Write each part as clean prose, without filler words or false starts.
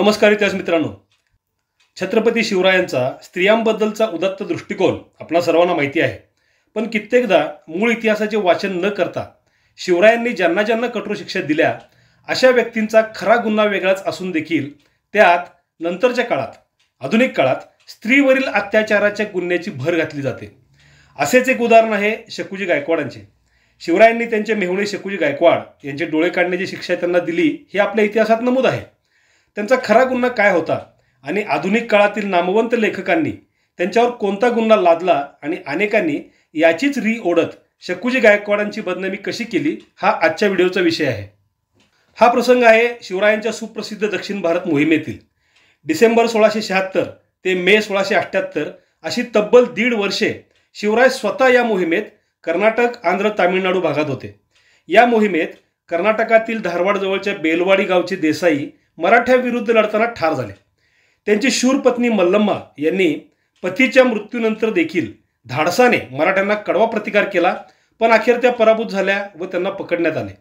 नमस्कार इतिहास मित्रांनो, छत्रपती शिवरायांचा स्त्रियांबद्दलचा उदात्त दृष्टिकोन आपणा सर्वांना माहिती आहे. पण कित्येकदा मूळ इतिहासाचे वाचन न करता शिवरायांनी ज्यांना ज्यांना कठोर शिक्षा दिल्या अशा व्यक्तींचा खरा गुन्हा वेगळाच असून देखील त्यात नंतरच्या काळात, आधुनिक काळात स्त्रीवरील अत्याचाराच्या गुन्ह्याची भर घातली जाते. असेच एक उदाहरण आहे शकुजी गायकवाडांचे. शिवरायांनी त्यांचे मेहुणे शकुजी गायकवाड यांचे डोळे काढण्याची शिक्षा त्यांना दिली हे आपल्या इतिहासात नमूद आहे. त्यांचा खरा गुन्हा काय होता आणि आधुनिक काळातील नामवंत लेखकांनी त्यांच्यावर कोणता गुन्हा लादला आणि अनेकांनी याचीच री ओढत शकुजी गायकवाडांची बदनामी कशी केली हा आजच्या व्हिडिओचा विषय आहे. हा प्रसंग आहे शिवरायांच्या सुप्रसिद्ध दक्षिण भारत मोहिमेतील. डिसेंबर 1676 ते मे 1678 अशी तब्बल 1.5 वर्षे शिवराय स्वतः या मोहिमेत कर्नाटक, आंध्र, तामिळनाडू भागात होते. या मोहिमेत कर्नाटकातील धारवाड जवळच्या बेलवाडी गावचे देसाई मराठ्याविरुद्ध लढताना ठार झाले. त्यांची शूर पत्नी मल्लम्मा यांनी पतीच्या मृत्यूनंतर देखील धाडसाने मराठ्यांना कडवा प्रतिकार केला, पण अखेर त्या पराभूत झाल्या व त्यांना पकडण्यात आले.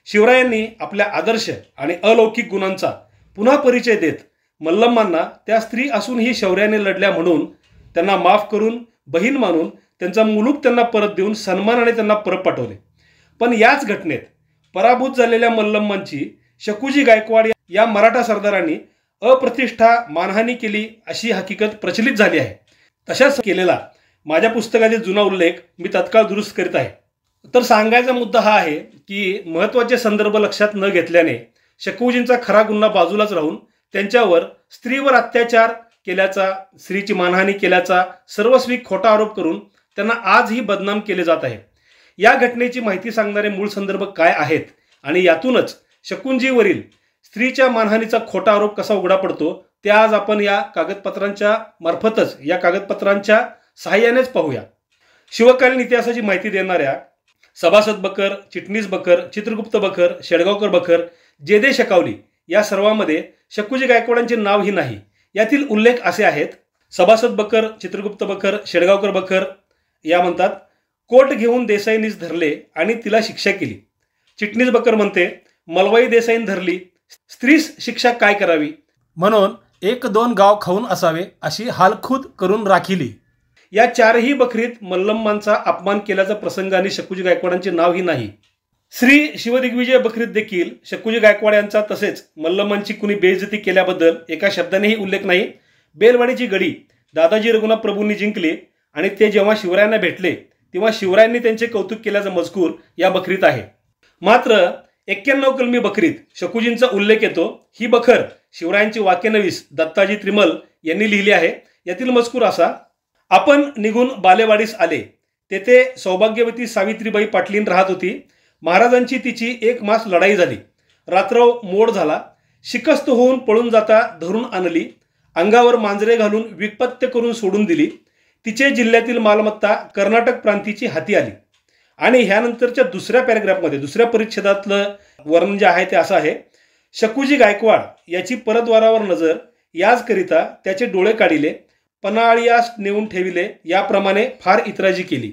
शिवरायांनी आपल्या आदर्श आणि अलौकिक गुणांचा पुन्हा परिचय देत मल्लम्मांना त्या स्त्री असूनही शौर्याने लढल्या म्हणून त्यांना माफ करून बहीण मानून त्यांचा मुलूक त्यांना परत देऊन सन्मानाने त्यांना परत पाठवले. पण याच घटनेत पराभूत झालेल्या मल्लम्मांची शकुजी गायकवाड या मराठा सरदारांनी अप्रतिष्ठा, मानहानी केली अशी हकीकत प्रचलित झाली आहे. तशाच केलेला माझ्या पुस्तकातील जुना उल्लेख मी तत्काळ दुरुस्त करीत आहे. तर सांगायचा मुद्दा हा आहे की महत्त्वाचे संदर्भ लक्षात न घेतल्याने शकुजींचा खरा गुन्हा बाजूलाच राहून त्यांच्यावर स्त्रीवर अत्याचार केल्याचा, स्त्रीची मानहानी केल्याचा सर्वस्वी खोटा आरोप करून त्यांना आजही बदनाम केले जात आहे. या घटनेची माहिती सांगणारे मूळ संदर्भ काय आहेत आणि यातूनच शकुंजीवरील स्त्रीच्या मानहानीचा खोटा आरोप कसा उघडा पडतो ते आज आपण या कागदपत्रांच्या मार्फतच, या कागदपत्रांच्या सहाय्यानेच पाहूया. शिवकालीन इतिहासाची माहिती देणाऱ्या सभासद बकर, चिटणीस बकर, चित्रगुप्त बकर, शेडगावकर बकर, जेदे शकावली या सर्वांमध्ये शकुजी गायकवाडांचे नावही नाही. यातील उल्लेख असे आहेत. सभासद बकर, चित्रगुप्त बकर, शेडगावकर बकर या म्हणतात, कोट घेऊन देसाईनीच धरले आणि तिला शिक्षा केली. चिटणीस बकर म्हणते, मलवाई देसाईन धरली, स्त्रीस शिक्षा काय करावी, म्हणून 1-2 गाव खाऊन असावे अशी हालखुद करून राखिली. या चारही बकरीत मल्लम्मांचा अपमान केल्याचा प्रसंग आणि शकुजी गायकवाडांचे नावही नाही. श्री शिवदिग्विजय बकरीत देखील शकुजी गायकवाड यांचा तसेच मल्लम्मांची कुणी बेइज्जती केल्याबद्दल एका शब्दानेही उल्लेख नाही. बेलवाडीची गडी दादाजी रघुनाथ प्रभूंनी जिंकली आणि ते जेव्हा शिवरायांना भेटले तेव्हा शिवरायांनी त्यांचे कौतुक केल्याचा मजकूर या बकरीत आहे. मात्र 91 कलमी बकरीत शकुजींचा उल्लेख येतो. ही बखर शिवरायांची वाक्यनवीस दत्ताजी त्रिमल यांनी लिहिली आहे. यातील मजकूर असा: आपण निघून बालेवाडीस आले, तेथे सौभाग्यवती सावित्रीबाई पाटलीन राहत होती. महाराजांची तिची 1 मास लढाई झाली. रात्रव मोड झाला. शिकस्त होऊन पळून जाता धरून आणली. अंगावर मांजरे घालून विपत्य करून सोडून दिली. तिचे जिल्ह्यातील मालमत्ता कर्नाटक प्रांतीची हाती आली. आणि ह्यानंतरच्या दुसऱ्या पॅरेग्राफमध्ये, दुसऱ्या परिच्छेदातलं वर्णन जे आहे ते असं आहे: शकुजी गायकवाड याची परद्वारावर नजर, याचकरिता त्याचे डोळे काढिले, पन्हाळीयास नेऊन ठेविले, याप्रमाणे फार इतराजी केली.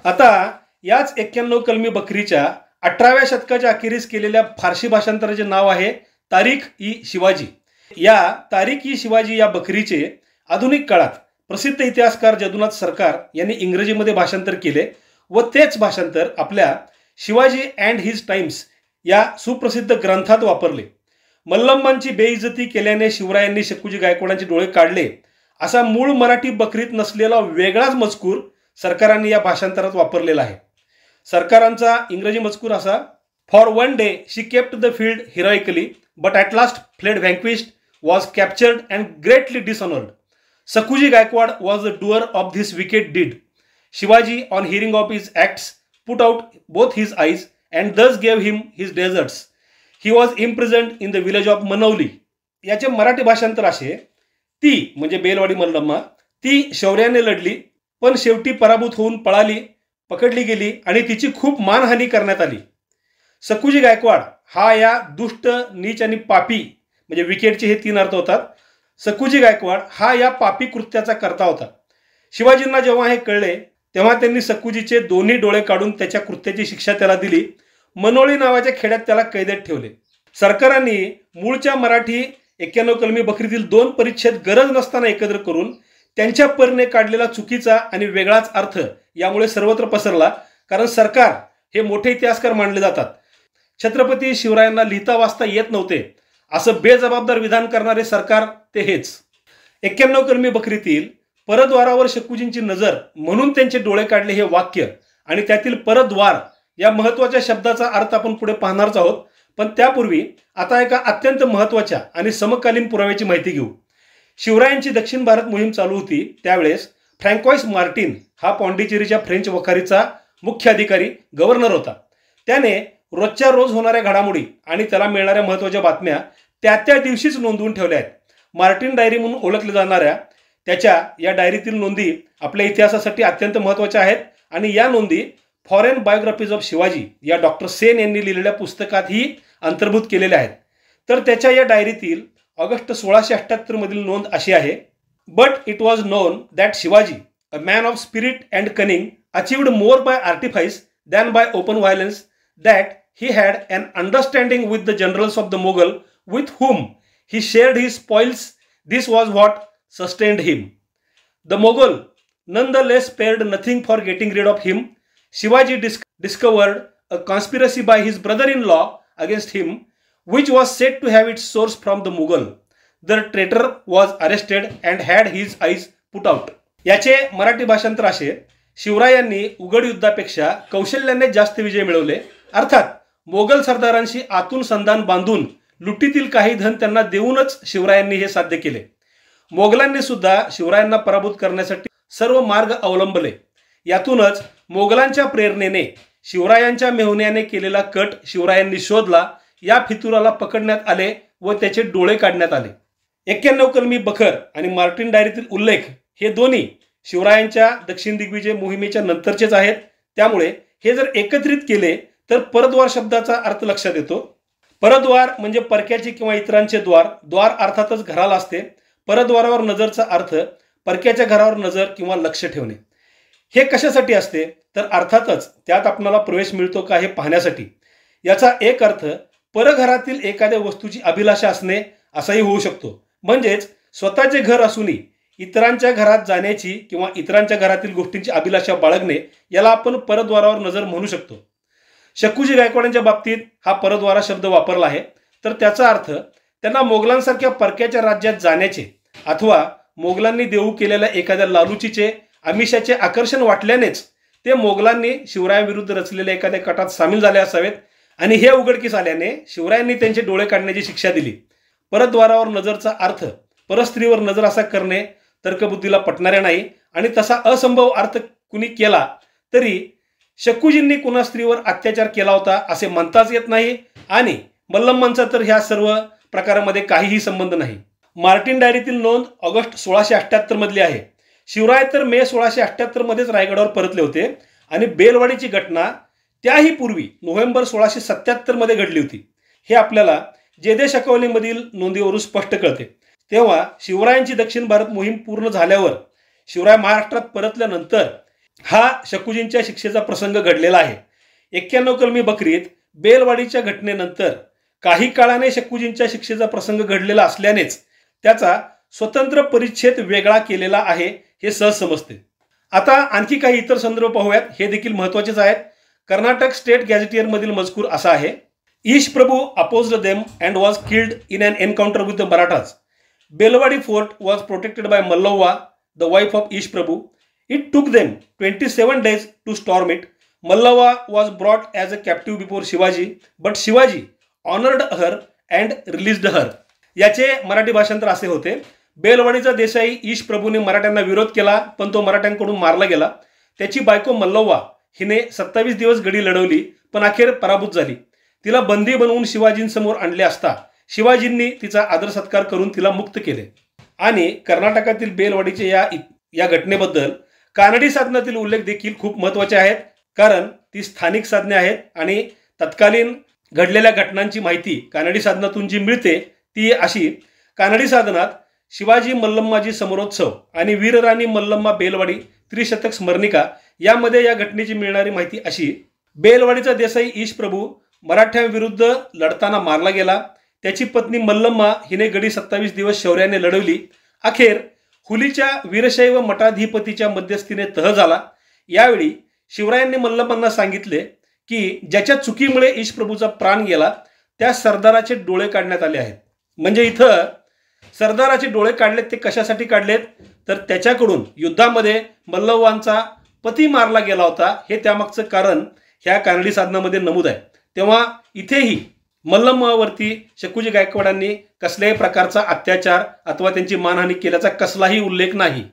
आता याच 91 कलमी बकरीच्या 18व्या शतकाच्या अखेरीस केलेल्या फारसी भाषांतराचे नाव आहे तारीख-ई-शिवाजी. या तारीख-ई-शिवाजी या बकरीचे आधुनिक काळात प्रसिद्ध इतिहासकार जदुनाथ सरकार यांनी इंग्रजीमध्ये भाषांतर केले व तेच भाषांतर आपल्या शिवाजी अँड हिज टाइम्स या सुप्रसिद्ध ग्रंथात वापरले. मल्लम्मांची बेइज्जती केल्याने शिवरायांनी शकुजी गायकवाडांचे डोळे काढले असा मूळ मराठी बकरीत नसलेला वेगळाच मजकूर सरकारांनी या भाषांतरात वापरलेला आहे. सरकारांचा इंग्रजी मजकूर असा: for 1 day she kept the field heroically but at last fled vanquished, was captured and greatly dishonoured. Shakuji Gaikwad was the doer of this wicked deed. Shivaji, on hearing of his acts, put out both his eyes and thus gave him his deserts. He was imprisoned in the village of Manavli. याचे मराठी भाषांतर असे: ती म्हणजे बेलवाडी मल्लम्मा, ती शौर्याने लढली पण शेवटी पराभूत होऊन पळाली, पकडली गेली आणि तिची खूप मानहानी करण्यात आली. शकुजी गायकवाड हा या दुष्ट, नीच आणि पापी, म्हणजे विकेटचे हे 3 अर्थ होतात, शकुजी गायकवाड हा या पापी कृत्याचा करता होता. शिवाजींना जेव्हा हे कळले तेव्हा त्यांनी शकुजीचे दोन्ही डोळे काढून त्याच्या कृत्याची शिक्षा त्याला दिली. मनोळी नावाच्या खेड्यात त्याला कैदेत ठेवले. सरकारांनी मूळच्या मराठी 91 कलमी बकरीतील 2 परिच्छेद गरज नसताना एकत्र करून त्यांच्या परीने काढलेला चुकीचा आणि वेगळाच अर्थ यामुळे सर्वत्र पसरला, कारण सरकार हे मोठे इतिहासकार मानले जातात. छत्रपती शिवरायांना लिहिता वाचता येत नव्हते असं बेजबाबदार विधान करणारे सरकार ते हेच. 91 कलमी बकरीतील परद्वारावर शक्कूजींची नजर म्हणून त्यांचे डोळे काढले हे वाक्य आणि त्यातील परद्वार या महत्वाच्या शब्दाचा अर्थ आपण पुढे पाहणारच आहोत. पण त्यापूर्वी आता एका अत्यंत महत्वाच्या आणि समकालीन पुराव्याची माहिती घेऊ. शिवरायांची दक्षिण भारत मोहीम चालू होती त्यावेळेस फ्रँकॉइस मार्टिन हा पॉंडिचेरीच्या फ्रेंच वखारीचा मुख्य अधिकारी गव्हर्नर होता. त्याने रोजच्या रोज होणाऱ्या घडामोडी आणि त्याला मिळणाऱ्या महत्वाच्या बातम्या त्या दिवशीच नोंदवून ठेवल्या आहेत. मार्टिन डायरी म्हणून ओळखल्या जाणाऱ्या त्याच्या या डायरीतील नोंदी आपल्या इतिहासासाठी अत्यंत महत्त्वाच्या आहेत आणि या नोंदी फॉरेन बायोग्राफीज ऑफ शिवाजी या डॉक्टर सेन यांनी लिहिलेल्या पुस्तकातही अंतर्भूत केलेल्या आहेत. तर त्याच्या या डायरीतील ऑगस्ट 1678 मधील नोंद अशी आहे. But it was known that Shivaji, a man of spirit and cunning, achieved more by artifice than by open violence, that he had an understanding with the generals of the Mughal with whom he shared his spoils. This was what sustained him. The Mughal nonetheless spared nothing for getting rid of him. Shivaji discovered a conspiracy by his brother-in-law against him, which was said to have its source from the Mughal. The traitor was arrested and had his eyes put out. याचे मराठी भाषांतर असे: शिवरायांनी उघड युद्धापेक्षा कौशल्याने जास्त विजय मिळवले. अर्थात मोगल सरदारांशी आतून संधान बांधून लुटीतील काही धन त्यांना देऊनच शिवरायांनी हे साध्य केले. मोगलांनी सुद्धा शिवरायांना पराभूत करण्यासाठी सर्व मार्ग अवलंबले. यातूनच मोगलांच्या प्रेरणेने शिवरायांच्या मेहुण्याने केलेला कट शिवरायांनी शोधला. या फितुराला पकडण्यात आले व त्याचे डोळे काढण्यात आले. 91 कलमी बखर आणि मार्टिन डायरीतील उल्लेख हे दोन्ही शिवरायांच्या दक्षिण दिग्विजय मोहिमेच्या नंतरचेच आहेत. त्यामुळे हे जर एकत्रित केले तर परद्वार शब्दाचा अर्थ लक्षात येतो. परद्वार म्हणजे परक्याचे किंवा इतरांचे द्वार. द्वार अर्थातच घराला असते. परद्वारावर नजरचा अर्थ परक्याच्या घरावर नजर किंवा लक्ष ठेवणे. हे कशासाठी असते तर अर्थातच त्यात आपल्याला प्रवेश मिळतो का हे पाहण्यासाठी. याचा एक अर्थ परघरातील एखाद्या वस्तूची अभिलाषा असणे असाही होऊ शकतो. म्हणजेच स्वतःचे घर असूनही इतरांच्या घरात जाण्याची किंवा इतरांच्या घरातील गोष्टींची अभिलाषा बाळगणे याला आपण परद्वारावर नजर म्हणू शकतो. शक्कूजी गायकवाडांच्या बाबतीत हा परद्वारा शब्द वापरला आहे. तर त्याचा अर्थ त्यांना मोगलांसारख्या परक्याच्या राज्यात जाण्याचे अथवा मोगलांनी देऊ केलेल्या एखाद्या लालुचीचे आमिषाचे आकर्षण वाटल्यानेच ते मोगलांनी शिवरायांविरुद्ध रचलेल्या एखाद्या कटात सामील झाले असावेत आणि हे उघडकीस आल्याने शिवरायांनी त्यांचे डोळे काढण्याची शिक्षा दिली. परद्वारावर नजरचा अर्थ परस्त्रीवर नजर असा करणे तर्कबुद्धीला पटणारे नाही आणि तसा असंभव अर्थ कुणी केला तरी शक्कूजींनी कुणा स्त्रीवर अत्याचार केला होता असे म्हणताच येत नाही आणि मल्लम्मांचा तर ह्या सर्व प्रकारामध्ये काहीही संबंध नाही. मार्टिन डायरीतील नोंद ऑगस्ट 1678 मधली आहे. शिवराय तर मे 1678 मध्येच रायगडावर परतले होते आणि बेलवाडीची घटना त्याही पूर्वी नोव्हेंबर 1677 मध्ये घडली होती. हे आपल्याला जेदे शकवलीमधील नोंदीवरून स्पष्ट कळते. तेव्हा शिवरायांची दक्षिण भारत मोहीम पूर्ण झाल्यावर शिवराय महाराष्ट्रात परतल्यानंतर हा शक्कूजींच्या शिक्षेचा प्रसंग घडलेला आहे. 91 कलमी बकरीत बेलवाडीच्या घटनेनंतर काही काळाने शक्कूजींच्या शिक्षेचा प्रसंग घडलेला असल्यानेच त्याचा स्वतंत्र परिच्छेद वेगळा केलेला आहे हे सहज समजते. आता आणखी काही इतर संदर्भ पाहूयात. हे देखील महत्त्वाचेच आहेत. कर्नाटक स्टेट गॅझेटियर मधील मजकूर असा आहे: Ish Prabhu opposed them and was killed in an encounter with the Marathas. Belwadi fort was protected by Mallavva, the wife of Ish Prabhu. It took them 27 days to storm it. Mallava was brought as a captive before Shivaji, but Shivaji honored her and released her. याचे मराठी भाषांतर असे होते: बेलवाडीचा देसाई ईश प्रभूने मराठ्यांना विरोध केला पण तो मराठ्यांकडून मारला गेला. त्याची बायको मल्लव्वा हिने 27 दिवस गडी लढवली पण अखेर पराभूत झाली. तिला बंदी बनवून शिवाजींसमोर आणले असता शिवाजींनी तिचा आदर सत्कार करून तिला मुक्त केले. आणि कर्नाटकातील बेलवाडीचे या घटनेबद्दल कानडी साधनातील उल्लेख देखील खूप महत्त्वाचे आहेत, कारण ती स्थानिक साधने आहेत आणि तत्कालीन घडलेल्या घटनांची माहिती कानडी साधनातून जी मिळते ती अशी: कानडी साधनात शिवाजी मल्लम्माजी समरोत्सव आणि वीरराणी मल्लम्मा बेलवाडी त्रिशतक स्मरणिका यामध्ये या घटनेची मिळणारी माहिती अशी: बेलवाडीचा देसाई ईश प्रभू मराठ्यांविरुद्ध लढताना मारला गेला. त्याची पत्नी मल्लम्मा हिने गडी 27 दिवस शौर्याने लढवली. अखेर हुलीच्या वीरशैव मठाधिपतीच्या मध्यस्थीने तह झाला. यावेळी शिवरायांनी मल्लम्मांना सांगितले की ज्याच्या चुकीमुळे ईशप्रभूचा प्राण गेला त्या सरदाराचे डोळे काढण्यात आले आहेत. म्हणजे इथं सरदाराचे डोळे काढलेत ते कशासाठी काढलेत तर त्याच्याकडून युद्धामध्ये मल्लवांचा पती मारला गेला होता हे त्यामागचं कारण ह्या कानडी साधनामध्ये नमूद आहे. तेव्हा इथेही मल्लम्मावरती शकुजी गायकवाडांनी कसल्याही प्रकारचा अत्याचार अथवा त्यांची मानहानी केल्याचा कसलाही उल्लेख नाही.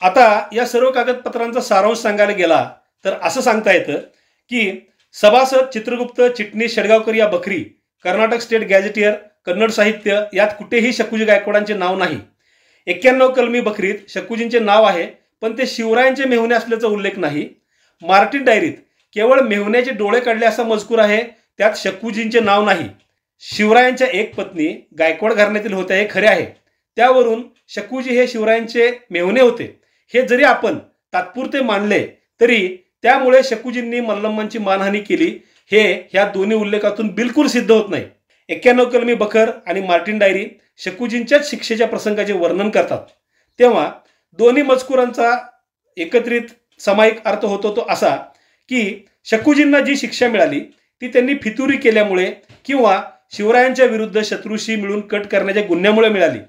आता या सर्व कागदपत्रांचा सारांश सांगायला गेला तर असं सांगता येतं की सभासद चित्रगुप्त चिटणीस शेडगावकर या बखरी, कर्नाटक स्टेट गॅझेटियर, कन्नड साहित्य यात कुठेही शकुजी गायकवाडांचे नाव नाही. 91 कलमी बखरीत शकुजींचे नाव आहे पण ते शिवरायांचे मेहुणे असल्याचा उल्लेख नाही. मार्टिन डायरीत केवळ मेहुण्याचे डोळे काढले असा मजकूर आहे, त्यात शकुजींचे नाव नाही. शिवरायांच्या एक पत्नी गायकवाड घराण्यातील होत्या हे खरे आहे. त्यावरून शकुजी हे शिवरायांचे मेहुणे होते हे जरी आपण तात्पुरते मानले तरी त्यामुळे शकुजींनी मल्लम्मांची मानहानी केली हे ह्या दोन्ही उल्लेखातून बिलकुल सिद्ध होत नाही. 91 कलमी बखर आणि मार्टिन डायरी शकुजींच्याच शिक्षेच्या प्रसंगाचे वर्णन करतात. तेव्हा दोन्ही मजकुरांचा एकत्रित सामायिक अर्थ होतो तो असा की शकुजींना जी शिक्षा मिळाली ती त्यांनी फितुरी केल्यामुळे किंवा शिवरायांच्या विरुद्ध शत्रूशी मिळून कट करण्याच्या गुन्ह्यामुळे मिळाली.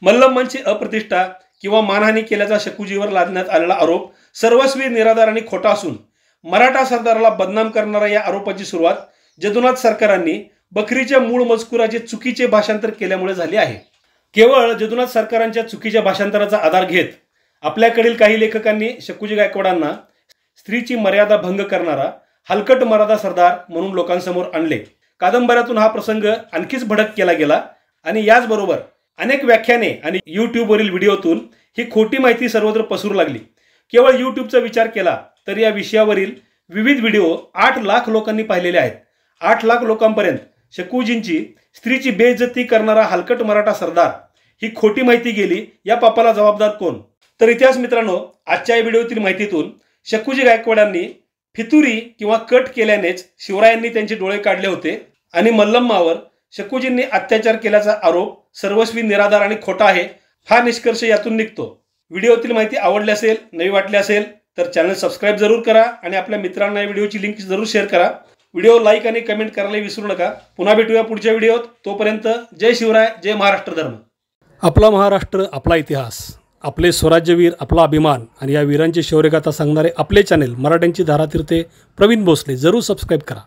मल्लम्मांची अप्रतिष्ठा किंवा मानहानी केल्याचा शकुजीवर लादण्यात आलेला आरोप सर्वस्वी निराधार आणि खोटा असून मराठा सरदाराला बदनाम करणाऱ्या या आरोपाची सुरुवात जदुनाथ सरकारांनी बखरीच्या मूळ मजकुराचे चुकीचे भाषांतर केल्यामुळे झाली आहे. केवळ जदुनाथ सरकारांच्या चुकीच्या भाषांतराचा आधार घेत आपल्याकडील काही लेखकांनी शकुजी गायकवाडांना स्त्रीची मर्यादा भंग करणारा हलकट मराठा सरदार म्हणून लोकांसमोर आणले. कादंबऱ्यातून हा प्रसंग आणखीच भडक केला गेला आणि याचबरोबर अनेक व्याख्याने आणि यूट्यूबवरील व्हिडिओतून ही खोटी माहिती सर्वत्र पसरू लागली. केवळ यूट्यूबचा विचार केला तर या विषयावरील विविध व्हिडिओ 8 लाख लोकांनी पाहिलेले आहेत. 8 लाख लोकांपर्यंत शकुजींची स्त्रीची बेइज्जती करणारा हलकट मराठा सरदार ही खोटी माहिती गेली. या पापाला जबाबदार कोण? तर इतिहास मित्रांनो, आजच्या या व्हिडिओतील माहितीतून शकुजी गायकवाडांनी फितुरी किंवा कट केल्यानेच शिवरायांनी त्यांचे डोळे काढले होते आणि मल्लम्मावर शकुजींनी अत्याचार केल्याचा आरोप सर्वस्वी निराधार आणि खोटा आहे हा निष्कर्ष यातून निघतो. व्हिडिओतील माहिती आवडली असेल, नवी वाटली असेल तर चॅनल सबस्क्राईब जरूर करा आणि आपल्या मित्रांना या व्हिडिओची लिंक जरूर शेअर करा. व्हिडिओ लाईक आणि कमेंट करायला विसरू नका. पुन्हा भेटूया पुढच्या व्हिडिओत. तोपर्यंत जय शिवराय, जय महाराष्ट्र धर्म. आपला महाराष्ट्र, आपला इतिहास, आपले स्वराज्यवीर, आपला अभिमान आणि या वीरांची शौर्यगाथा सांगणारे आपले चॅनल मराठ्यांची धारातीर्थे प्रवीण भोसले जरूर सबस्क्राईब करा.